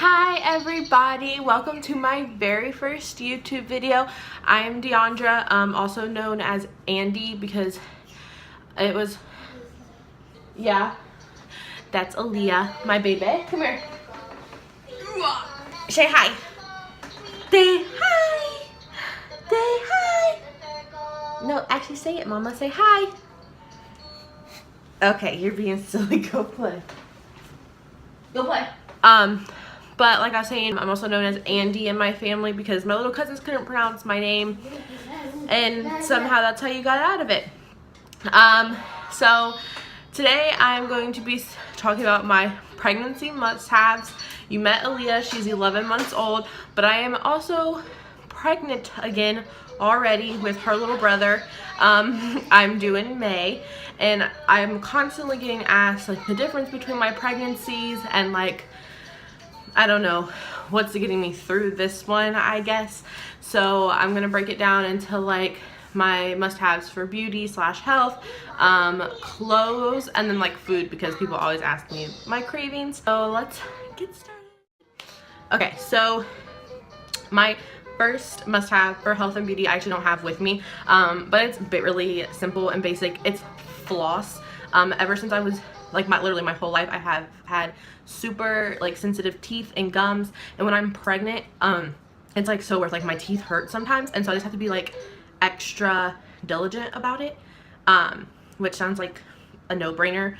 Hi everybody, welcome to my very first YouTube video. I am Deandra, also known as Andy because it was, yeah, that's Aaliyah, my baby. Come here. Say hi. Say hi. Say hi. No, actually say it, Mama. Say hi. Okay, you're being silly. Go play. Go play. But like I was saying, I'm also known as Andy in my family because my little cousins couldn't pronounce my name, and somehow that's how you got out of it. So today I'm going to be talking about my pregnancy must-haves. You met Aaliyah, she's 11 months old, but I am also pregnant again already with her little brother. I'm due in May, and I'm constantly getting asked like the difference between my pregnancies and like, I don't know what's getting me through this one, I guess. So I'm gonna break it down into like my must-haves for beauty slash health, clothes, and then like food, because people always ask me my cravings. So let's get started. Okay, so my first must-have for health and beauty I actually don't have with me, but it's really simple and basic. It's floss. Ever since I was like literally my whole life, I have had super like sensitive teeth and gums, and when I'm pregnant, it's like so worse. Like my teeth hurt sometimes, and so I just have to be like extra diligent about it, which sounds like a no-brainer,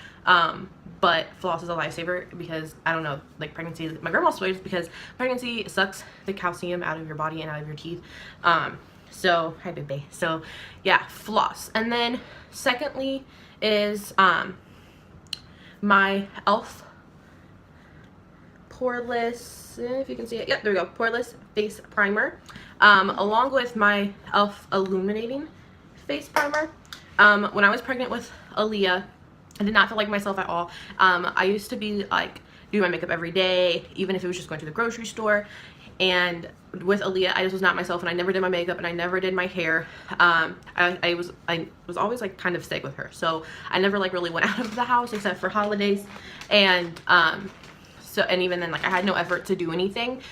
but floss is a lifesaver because I don't know, like pregnancy, my grandma swears, because pregnancy sucks the calcium out of your body and out of your teeth. So hi baby. So yeah, floss. And then secondly is my e.l.f. poreless, if you can see it, yep, there we go, poreless face primer, along with my e.l.f. illuminating face primer. When I was pregnant with Aaliyah, I did not feel like myself at all. I used to be like do my makeup every day, even if it was just going to the grocery store. And with Aaliyah, I just was not myself, and I never did my makeup and I never did my hair. I was always like kind of sick with her, so I never like really went out of the house except for holidays, and and even then like I had no effort to do anything.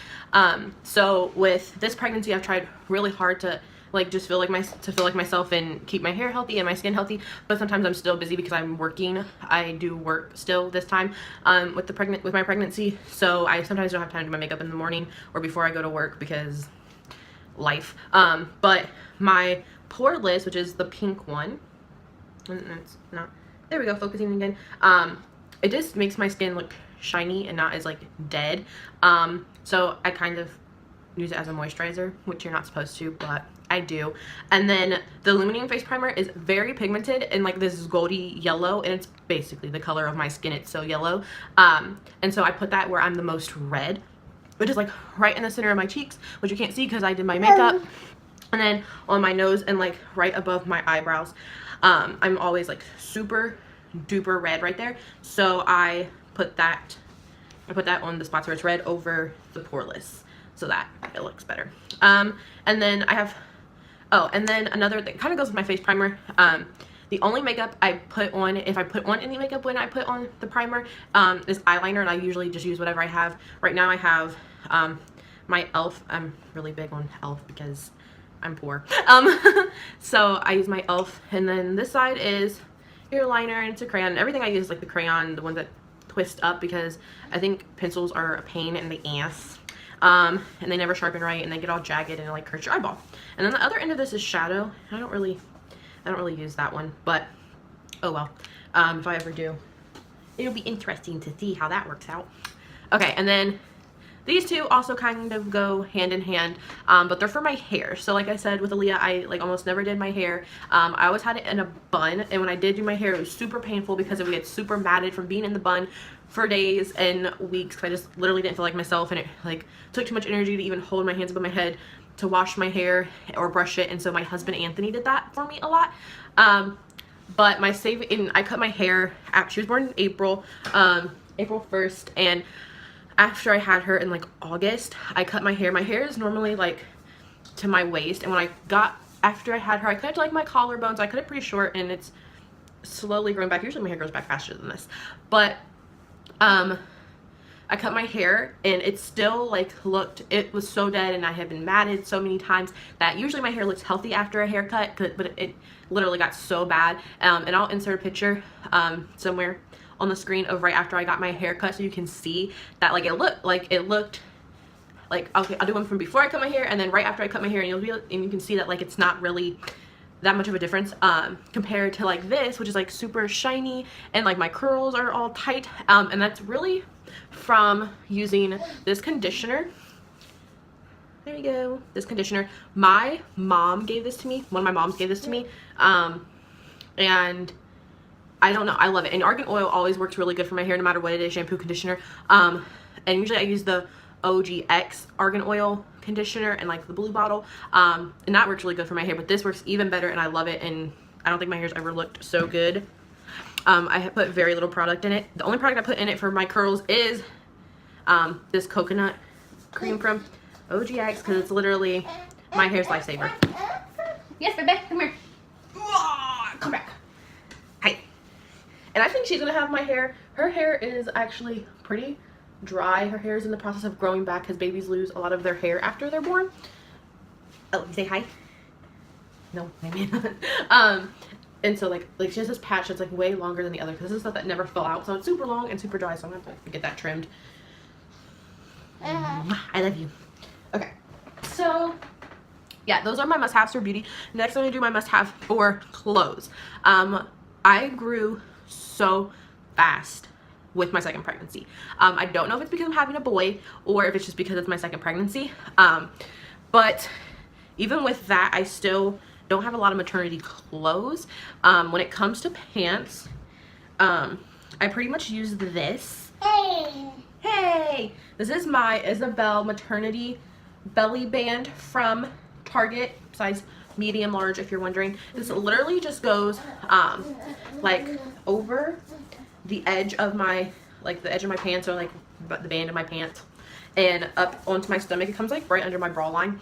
So with this pregnancy, I've tried really hard to like just feel like myself and keep my hair healthy and my skin healthy, but sometimes I'm still busy because I'm working. I do work still this time with my pregnancy, so I sometimes don't have time to do my makeup in the morning or before I go to work because life. But my poreless, which is the pink one, and it's not, there we go, focusing again, it just makes my skin look shiny and not as like dead, so I kind of use it as a moisturizer, which you're not supposed to, but I do. And then the illuminating face primer is very pigmented and like this goldy yellow, and it's basically the color of my skin. It's so yellow, and so I put that where I'm the most red, which is like right in the center of my cheeks, which you can't see because I did my makeup, and then on my nose and like right above my eyebrows. I'm always like super duper red right there, so I put that on the spots where it's red over the poreless, so that it looks better. And then I have, and then another thing kind of goes with my face primer. The only makeup I put on, if I put on any makeup when I put on the primer, is eyeliner, and I usually just use whatever I have. Right now I have my e.l.f. I'm really big on e.l.f. because I'm poor. So I use my e.l.f. and then this side is your liner, and it's a crayon. Everything I use is like the crayon, the ones that twist up, because I think pencils are a pain in the ass. And they never sharpen right, and they get all jagged and it like hurts your eyeball. And then the other end of this is shadow. I don't really use that one, but oh well. If I ever do, it'll be interesting to see how that works out. Okay, and then these two also kind of go hand in hand, but they're for my hair. So like I said with Aaliyah, I like almost never did my hair. I always had it in a bun, and when I did do my hair, it was super painful because it would get super matted from being in the bun for days and weeks, because I just literally didn't feel like myself, and it like took too much energy to even hold my hands above my head to wash my hair or brush it. And so my husband Anthony did that for me a lot. But my I cut my hair after she was born in April 1st, and after I had her in like August, I cut my hair. My hair is normally like to my waist, and when after I had her, I cut it to like my collarbones. I cut it pretty short, and it's slowly growing back. Usually my hair grows back faster than this, but I cut my hair and it still like looked, it was so dead, and I had been matted so many times that usually my hair looks healthy after a haircut, but it literally got so bad. And I'll insert a picture somewhere on the screen of right after I got my hair cut, so you can see that like it looked like, okay, I'll do one from before I cut my hair and then right after I cut my hair, and you can see that like it's not really that much of a difference compared to like this, which is like super shiny, and like my curls are all tight, and that's really from using this conditioner. There you go, this conditioner. My mom gave this to me, one of my moms gave this to me, and I don't know, I love it. And argan oil always works really good for my hair no matter what it is, shampoo, conditioner, and usually I use the OGX argan oil conditioner and like the blue bottle, and that works really good for my hair, but this works even better and I love it, and I don't think my hair's ever looked so good. I have put very little product in it. The only product I put in it for my curls is this coconut cream from OGX, because it's literally my hair's lifesaver. Yes, baby, come here. Come back. Hi. And I think she's gonna have my hair. Her hair is actually pretty dry. Her hair is in the process of growing back because babies lose a lot of their hair after they're born. Oh, say hi. No, maybe not. And so like she has this patch that's like way longer than the other, because this is stuff that never fell out, so it's super long and super dry, so I'm gonna have to get that trimmed. I love you. Okay, so yeah, those are my must-haves for beauty. Next I'm gonna do my must-have for clothes. I grew so fast with my second pregnancy. I don't know if it's because I'm having a boy or if it's just because it's my second pregnancy, but even with that, I still don't have a lot of maternity clothes. When it comes to pants, I pretty much use this. Hey! This is my Isabel maternity belly band from Target, size medium large if you're wondering. This literally just goes like over the edge of my, like the edge of my pants, or like the band of my pants, and up onto my stomach. It comes like right under my bra line,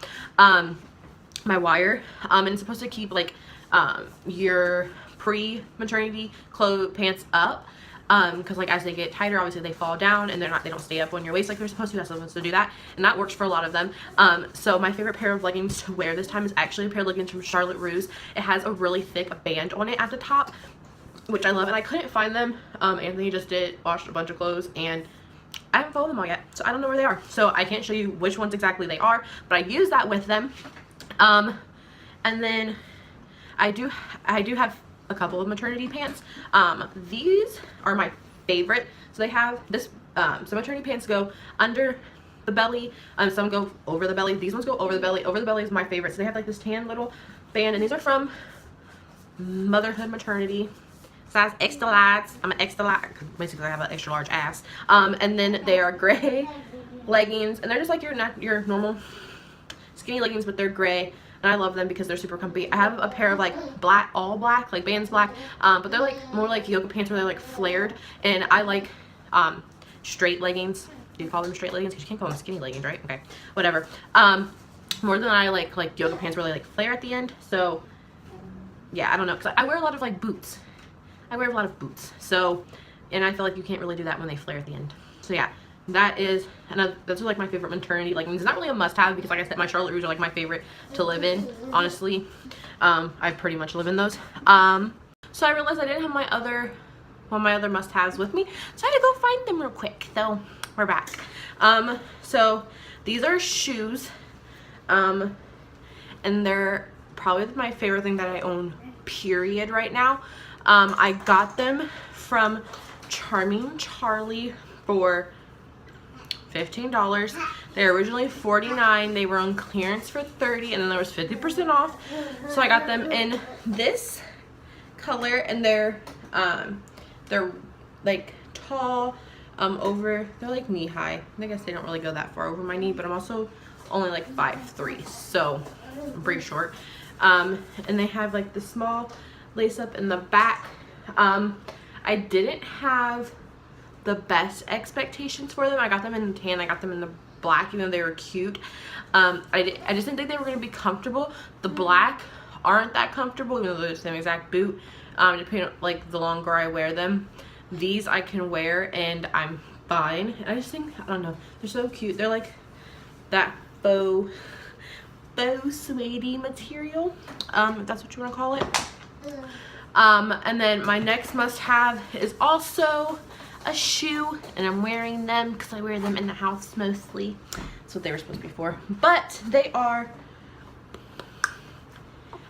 my wire, and it's supposed to keep like your pre-maternity clothes pants up, because like as they get tighter, obviously they fall down and they don't stay up on your waist like they're supposed to. That's supposed to do that, and that works for a lot of them. So my favorite pair of leggings to wear this time is actually a pair of leggings from Charlotte Russe. It has a really thick band on it at the top, which I love, and I couldn't find them. Anthony just washed a bunch of clothes, and I haven't followed them all yet, so I don't know where they are. So I can't show you which ones exactly they are, but I use that with them. And then I do have a couple of maternity pants. These are my favorite. So they have this, some maternity pants go under the belly, some go over the belly. These ones go over the belly. Over the belly is my favorite. So they have like this tan little band, and these are from Motherhood Maternity. Size extra large. I'm an extra large. Basically, I have an extra large ass. And then they are gray leggings, and they're just like your normal skinny leggings, but they're gray, and I love them because they're super comfy. I have a pair of like black, all black, like bands black, but they're like more like yoga pants where they're like flared, and I like straight leggings. Do you call them straight leggings? Because you can't call them skinny leggings, right? Okay, whatever. More than I like yoga pants where they like flare at the end. So yeah, I don't know, because I wear a lot of like boots. I wear a lot of boots, so, and I feel like you can't really do that when they flare at the end. So yeah, that is, and those are like my favorite maternity leggings. It's not really a must-have because, like I said, my Charlotte Russe are like my favorite to live in, honestly. I pretty much live in those. So I realized I didn't have one of my other must-haves with me, so I had to go find them real quick. So we're back. So these are shoes, and they're probably my favorite thing that I own, period, right now. I got them from Charming Charlie for $15. They were originally $49. They were on clearance for $30, and then there was 50% off. So I got them in this color, and they're like tall, they're like knee high. I guess they don't really go that far over my knee, but I'm also only like 5'3", so I'm pretty short. And they have like the small lace up in the back. I didn't have the best expectations for them. I got them in the tan, I got them in the black, even though they were cute. I just didn't think they were going to be comfortable. The black aren't that comfortable, even though they're the same exact boot. Depending on, like, the longer I wear them. These I can wear, and I'm fine. I just think, I don't know, they're so cute. They're like that faux suede material, if that's what you want to call it. And then my next must-have is also a shoe, and I'm wearing them because I wear them in the house mostly. That's what they were supposed to be for. But they are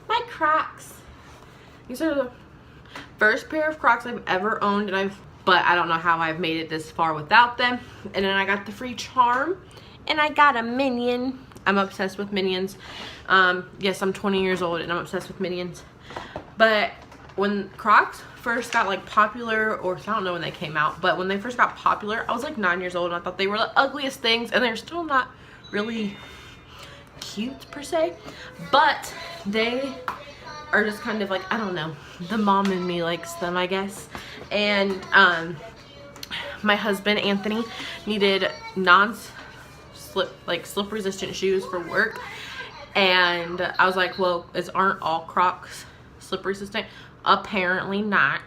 my Crocs. These are the first pair of Crocs I've ever owned, and but I don't know how I've made it this far without them. And then I got the free charm, and I got a Minion. I'm obsessed with Minions. Yes, I'm 20 years old and I'm obsessed with Minions. But when Crocs first got like popular, or I don't know when they came out, but when they first got popular, I was like 9 years old and I thought they were the ugliest things, and they're still not really cute per se, but they are just kind of like, I don't know, the mom in me likes them, I guess. And my husband Anthony needed slip resistant shoes for work, and I was like, well, aren't all Crocs slip resistant? Apparently not.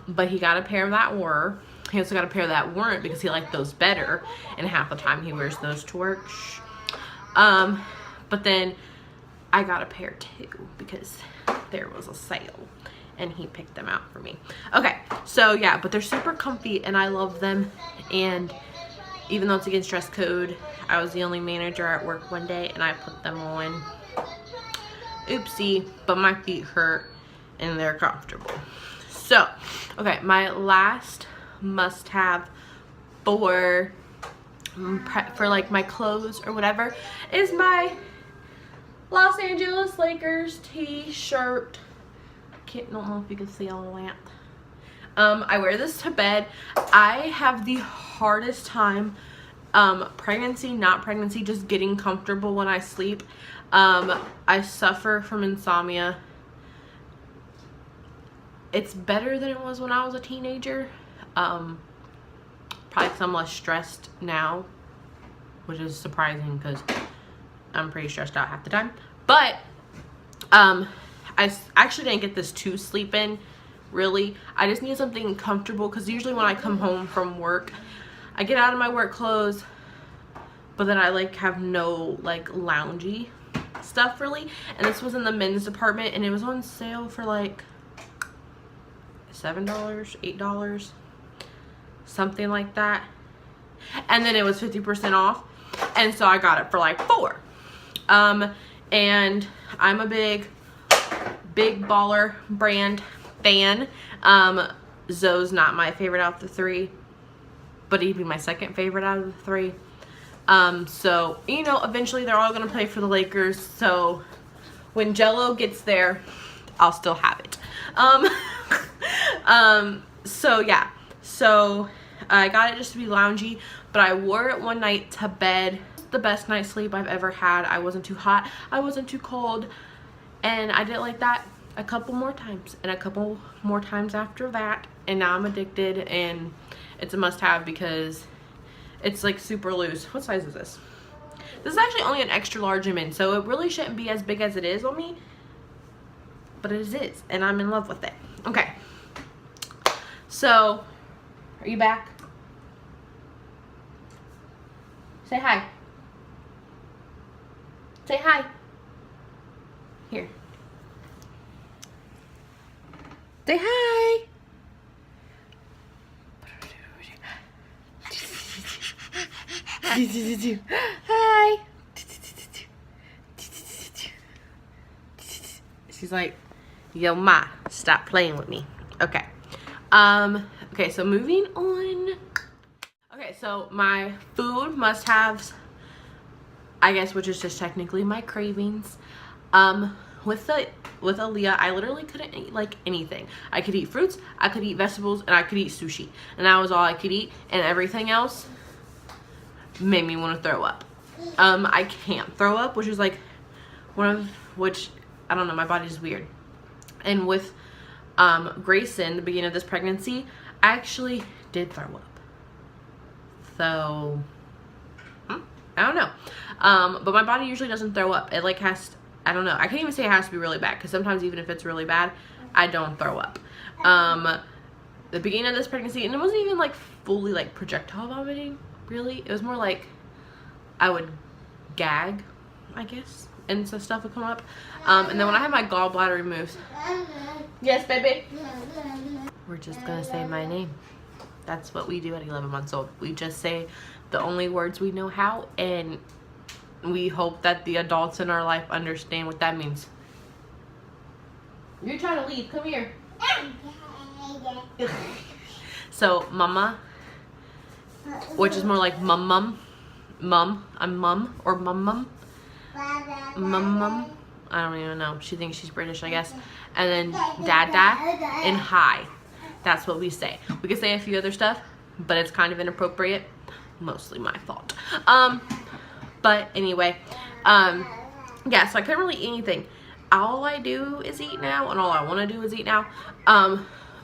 But he got a pair that were. He also got a pair that weren't because he liked those better, and half the time he wears those to work. But then I got a pair too because there was a sale and he picked them out for me. Okay, so yeah, but they're super comfy and I love them. And even though it's against dress code, I was the only manager at work one day and I put them on. Oopsie, but my feet hurt and they're comfortable. So, okay, my last must-have for like my clothes or whatever is my Los Angeles Lakers t-shirt. Don't know if you can see on the lamp. I wear this to bed. I have the hardest time, pregnancy, not pregnancy, just getting comfortable when I sleep. I suffer from insomnia. It's better than it was when I was a teenager. Probably because I'm less stressed now, which is surprising because I'm pretty stressed out half the time. But I actually didn't get this to sleep in, really. I just need something comfortable because usually when I come home from work, I get out of my work clothes, but then I like have no like loungy stuff really. And this was in the men's department and it was on sale for like $7, $8, something like that. And then it was 50% off, and so I got it for like $4. And I'm a big Baller brand fan. Zoe's not my favorite out of the three, but he'd be my second favorite out of the three. So, you know, eventually they're all gonna play for the Lakers, so when Jello gets there, I'll still have it. So yeah, so I got it just to be loungy, but I wore it one night to bed. The best night's sleep I've ever had. I wasn't too hot, I wasn't too cold, and I did like that a couple more times and a couple more times after that, and now I'm addicted, and it's a must-have because it's like super loose. What size is this? This is actually only an extra large in men, so it really shouldn't be as big as it is on me, but it is, and I'm in love with it. Okay, so are you back? Say hi. Say hi. Here. Say hi. Hi. She's like, yo ma, stop playing with me. Okay. Okay, so moving on. Okay, so my food must-haves, I guess, which is just technically my cravings. With Aaliyah, I literally couldn't eat like anything. I could eat fruits, I could eat vegetables, and I could eat sushi, and that was all I could eat. And everything else made me want to throw up. I can't throw up, which is like which I don't know, my body's weird. And with Grayson, the beginning of this pregnancy, I actually did throw up. So I don't know. But my body usually doesn't throw up. It like has to, I don't know. I can't even say it has to be really bad, because sometimes even if it's really bad, I don't throw up. the beginning of this pregnancy, and it wasn't even like fully like projectile vomiting, really. It was more like I would gag, I guess, and so stuff would come up. And then when I had my gallbladder removed, yes, baby, we're just gonna say my name. That's what we do at 11 months old. We just say the only words we know how, and we hope that the adults in our life understand what that means. You're trying to leave. Come here. So, mama, which is more like mum. I'm mum, or mum. I don't even know. She thinks she's British, I guess. And then dada and hi. That's what we say. We could say a few other stuff, but it's kind of inappropriate. Mostly my fault. But anyway, yeah, so I couldn't really eat anything. All I do is eat now, and all I want to do is eat now.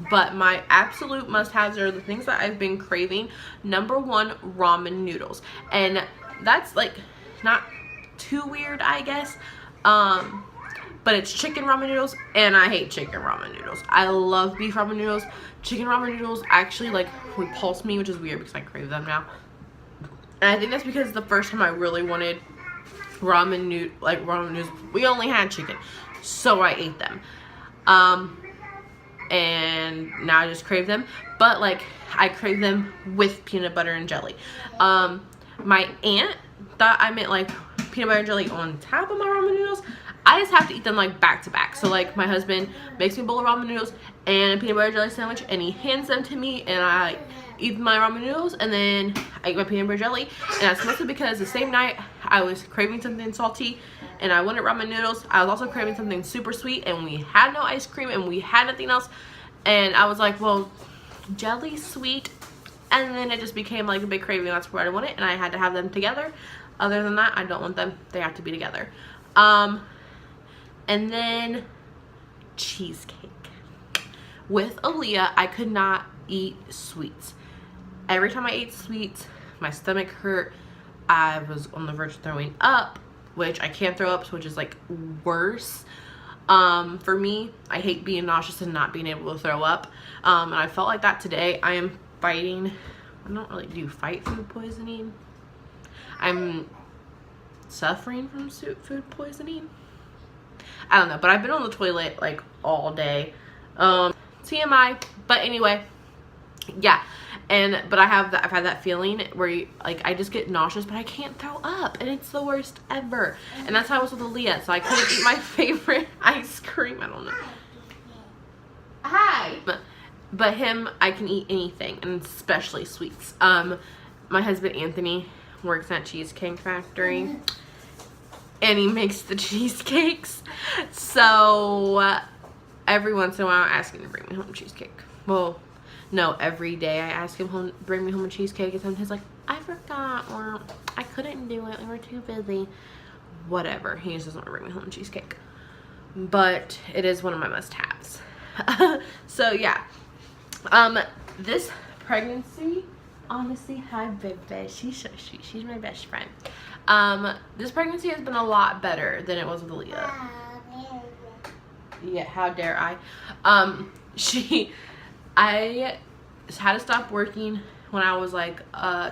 But my absolute must-haves are the things that I've been craving. Number one, ramen noodles. And that's like not too weird, I guess. But it's chicken ramen noodles, and I hate chicken ramen noodles. I love beef ramen noodles. Chicken ramen noodles actually like repulse me, which is weird because I crave them now. And I think that's because the first time I really wanted ramen noodles, we only had chicken, so I ate them. And now I just crave them, but like I crave them with peanut butter and jelly. My aunt thought I meant like peanut butter and jelly on top of my ramen noodles. I just have to eat them like back to back. So like my husband makes me a bowl of ramen noodles and a peanut butter jelly sandwich, and he hands them to me, and I eat my ramen noodles, and then I eat my peanut butter jelly. And that's mostly because the same night I was craving something salty and I wanted ramen noodles. I was also craving something super sweet, and we had no ice cream and we had nothing else. And I was like, well, jelly's sweet. And then it just became like a big craving. That's where I want it, and I had to have them together. Other than that, I don't want them. They have to be together. And then cheesecake. With Aaliyah, I could not eat sweets. Every time I ate sweets, my stomach hurt. I was on the verge of throwing up, which I can't throw up, which is like worse. For me, I hate being nauseous and not being able to throw up. And I felt like that today. I am fighting. I don't really do fight food poisoning. I'm suffering from food poisoning. I don't know, but I've been on the toilet like all day. TMI, but anyway, yeah. But I've had that feeling where I just get nauseous, but I can't throw up, and it's the worst ever. And that's how I was with Aaliyah, so I couldn't eat my favorite ice cream. I don't know. Hi. But him, I can eat anything, and especially sweets. My husband Anthony works at Cheesecake Factory, and he makes the cheesecakes. So every once in a while I ask him to bring me home cheesecake. Well, no, every day I ask him to bring me home a cheesecake, and sometimes he's like, I forgot, or I couldn't do it, we were too busy. Whatever, he just doesn't want to bring me home cheesecake. But it is one of my must-haves. So yeah, this pregnancy, honestly, hi baby, she's my best friend. This pregnancy has been a lot better than it was with Aaliyah. Yeah, how dare I? I had to stop working when I was like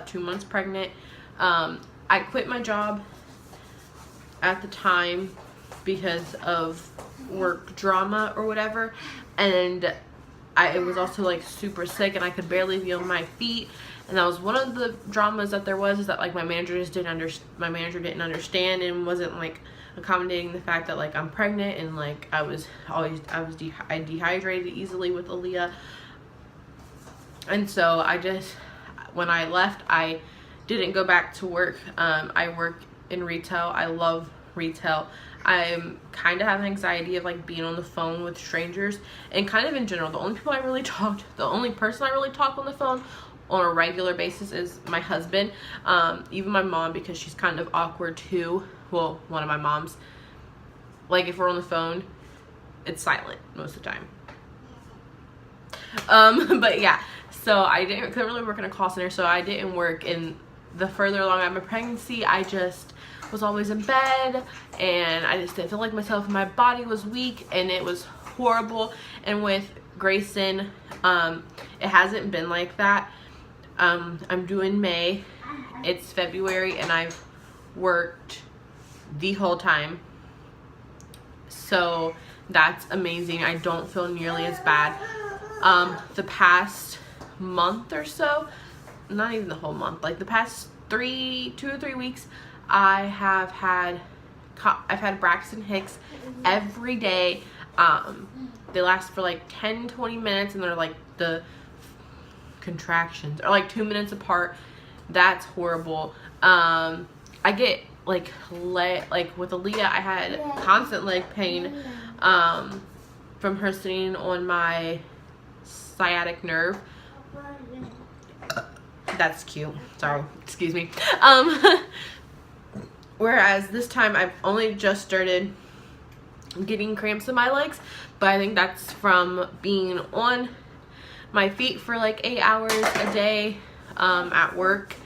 2 months pregnant. I quit my job at the time because of work drama or whatever, and I was also like super sick, and I could barely be on my feet. And that was one of the dramas that there was, is that like my manager didn't understand and wasn't like accommodating the fact that like I'm pregnant, and like I dehydrated easily with Aaliyah. And so when I left, I didn't go back to work. I work in retail. I love retail. I'm kind of having anxiety of like being on the phone with strangers, and kind of in general. The only person I really talk on the phone on a regular basis is my husband. Even my mom, because she's kind of awkward too. Well, one of my moms. Like if we're on the phone, it's silent most of the time. But yeah, so I couldn't really work in a call center, so I didn't work. And the further along I'm in pregnancy, I just was always in bed, and I just didn't feel like myself. My body was weak, and it was horrible. And with Grayson, it hasn't been like that. I'm due in May. It's February and I've worked the whole time. So that's amazing. I don't feel nearly as bad. The past month or so, not even the whole month, like the past 2 or 3 weeks, I've had Braxton Hicks every day. They last for like 10-20 minutes and they're like the contractions are like 2 minutes apart. That's horrible. I get like with Aaliyah, I had constant leg pain from her sitting on my sciatic nerve. That's cute. Sorry, excuse me. Whereas this time I've only just started getting cramps in my legs, but I think that's from being on my feet for like 8 hours a day at work.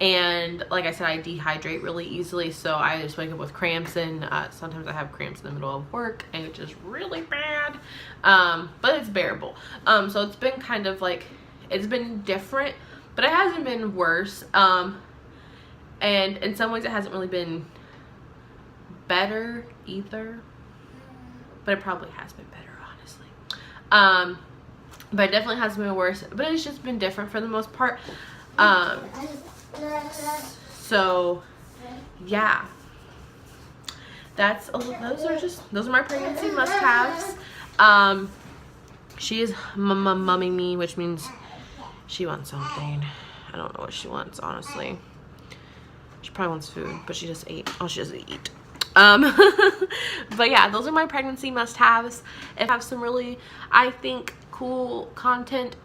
And like I said, I dehydrate really easily, so I just wake up with cramps, and sometimes I have cramps in the middle of work, and it's just really bad. But it's bearable. So it's been kind of like, it's been different, but it hasn't been worse. And in some ways it hasn't really been better either, but it probably has been better, honestly. But it definitely hasn't been worse, but it's just been different for the most part. So yeah, those are my pregnancy must-haves. She is mumming me, which means she wants something. I don't know what she wants, honestly. She probably wants food, but she just ate. Oh, she doesn't eat. But yeah, those are my pregnancy must-haves. If I have some really, I think, cool content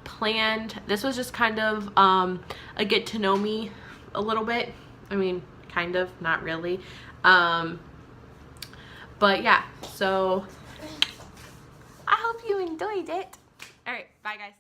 planned. This was just kind of a get to know me a little bit. I mean, kind of, not really. But yeah, so I hope you enjoyed it. All right, bye guys.